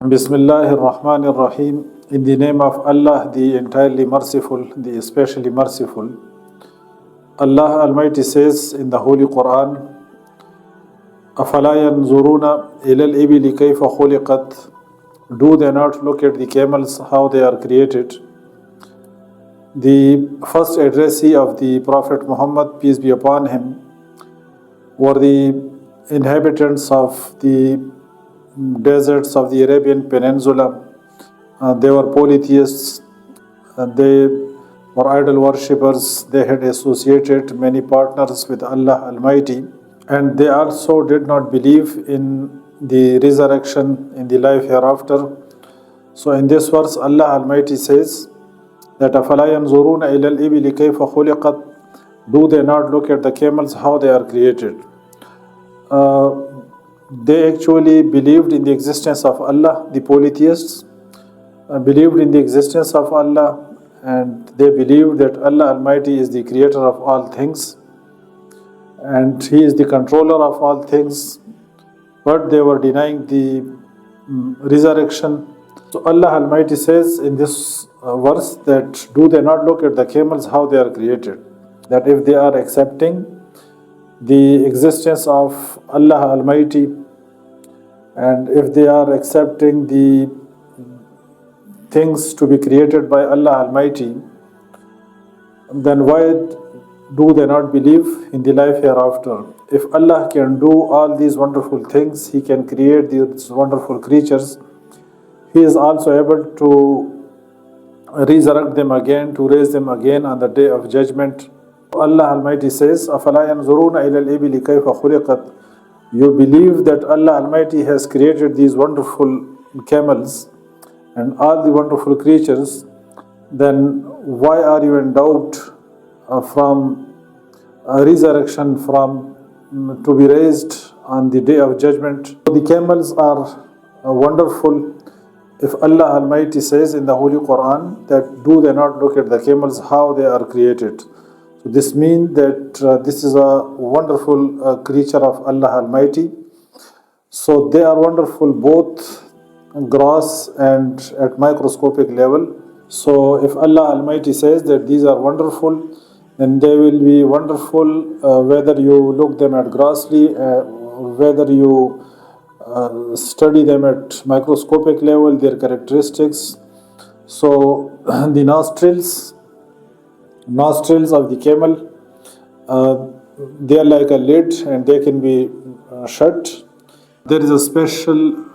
Bismillahir Rahmanir Rahim. In the name of Allah, the entirely merciful, the especially merciful. Allah Almighty says in the Holy Quran, أَفَلَا يَنْظُرُونَ إِلَى الْإِبِلِ كَيْفَ خُلِقَتْ. Do they not look at the camels, how they are created? The first addressee of the Prophet Muhammad, peace be upon him, were the inhabitants of the deserts of the Arabian Peninsula. They were polytheists, they were idol worshippers, they had associated many partners with Allah Almighty, and they also did not believe in the resurrection, in the life hereafter. So in this verse, Allah Almighty says that أَفَلَا يَنْظُرُونَ إِلَى الْإِبِلِ كَيْفَ خُلِقَتْ. Do they not look at the camels, how they are created? They actually believed in the existence of Allah. The polytheists believed in the existence of Allah, and they believed that Allah Almighty is the creator of all things and He is the controller of all things, but they were denying the resurrection. So Allah Almighty says in this verse that do they not look at the camels, how they are created? That if they are accepting the existence of Allah Almighty, and if they are accepting the things to be created by Allah Almighty, then why do they not believe in the life hereafter? If Allah can do all these wonderful things, He can create these wonderful creatures, He is also able to resurrect them again, to raise them again on the day of judgment. Allah Almighty says, أَفَلَا يَنْظُرُونَ إِلَى الْإِبِلِ كَيْفَ خُلِقَتْ. You believe that Allah Almighty has created these wonderful camels and all the wonderful creatures, then why are you in doubt from resurrection, from to be raised on the day of judgment? The camels are wonderful. If Allah Almighty says in the Holy Quran that do they not look at the camels, how they are created? So this means that this is a wonderful creature of Allah Almighty. So they are wonderful both gross and at microscopic level. So if Allah Almighty says that these are wonderful, then they will be wonderful whether you look them at grossly, whether you study them at microscopic level, their characteristics. So the nostrils of the camel, they are like a lid and they can be shut. There is a special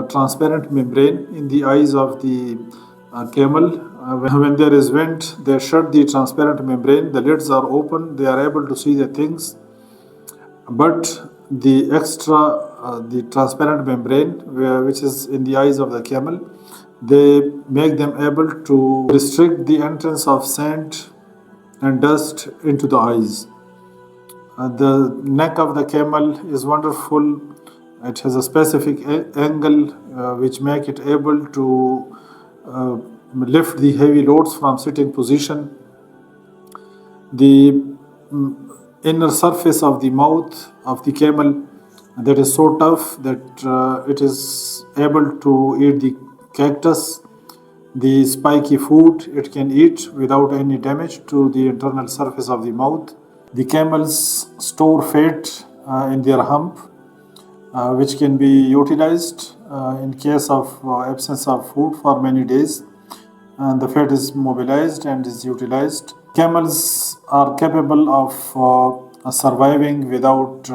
transparent membrane in the eyes of the camel. When there is wind, they shut the transparent membrane, the lids are open, they are able to see the things, but the the transparent membrane which is in the eyes of the camel, they make them able to restrict the entrance of sand and dust into the eyes. The neck of the camel is wonderful. It has a specific angle which make it able to lift the heavy loads from sitting position. The inner surface of the mouth of the camel, that is so tough that it is able to eat the cactus, the spiky food it can eat without any damage to the internal surface of the mouth. The camels store fat in their hump, which can be utilized in case of absence of food for many days, and the fat is mobilized and is utilized. Camels are capable of surviving without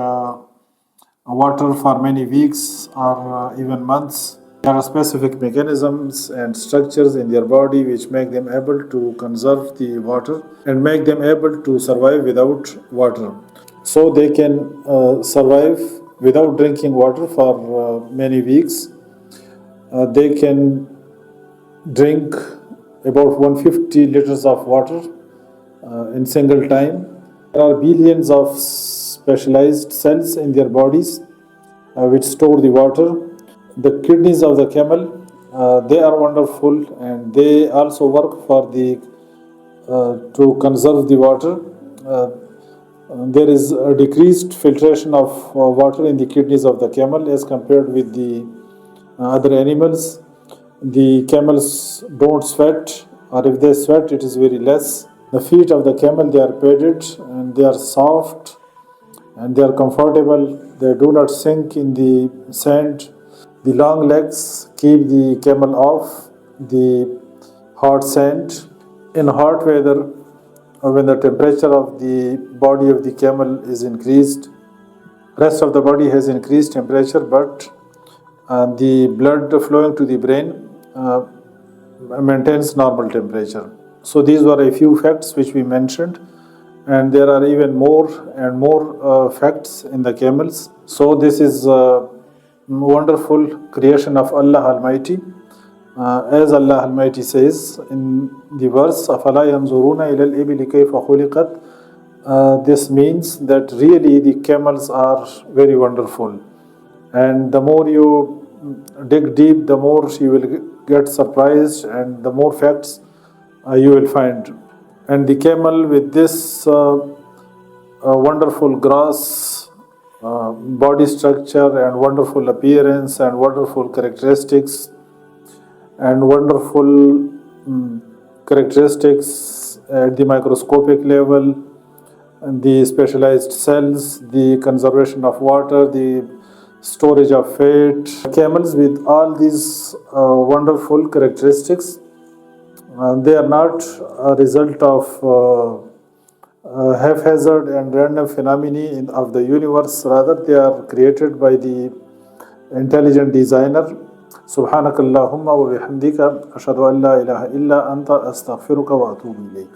water for many weeks or even months. There are specific mechanisms and structures in their body which make them able to conserve the water and make them able to survive without water. So they can survive without drinking water for many weeks. They can drink about 150 liters of water in single time. There are billions of specialized cells in their bodies which store the water. The kidneys of the camel, they are wonderful and they also work for to conserve the water. There is a decreased filtration of water in the kidneys of the camel as compared with the other animals. The camels don't sweat, or if they sweat, it is very less. The feet of the camel, they are padded and they are soft and they are comfortable. They do not sink in the sand. The long legs keep the camel off the hot sand. In hot weather, or when the temperature of the body of the camel is increased, rest of the body has increased temperature, but the blood flowing to the brain maintains normal temperature. So these were a few facts which we mentioned, and there are even more and more facts in the camels. So this is a wonderful creation of Allah Almighty. As Allah Almighty says in the verse, أَفَلَا يَنْظُرُونَ إِلَى الْإِبِلِ كَيْفَ خُلِقَتْ. This means that really the camels are very wonderful. And the more you dig deep, the more you will get surprised and the more facts you will find. And the camel with this wonderful grass body structure and wonderful appearance and wonderful characteristics and wonderful characteristics at the microscopic level, and the specialized cells, the conservation of water, the storage of fat. Camels with all these wonderful characteristics, they are not a result of haphazard and random phenomena of the universe. Rather, they are created by the intelligent designer. Subhanakallahumma wa bihamdika ashhadu an la ilaha illa anta astaghfiruka wa atubu ilayk.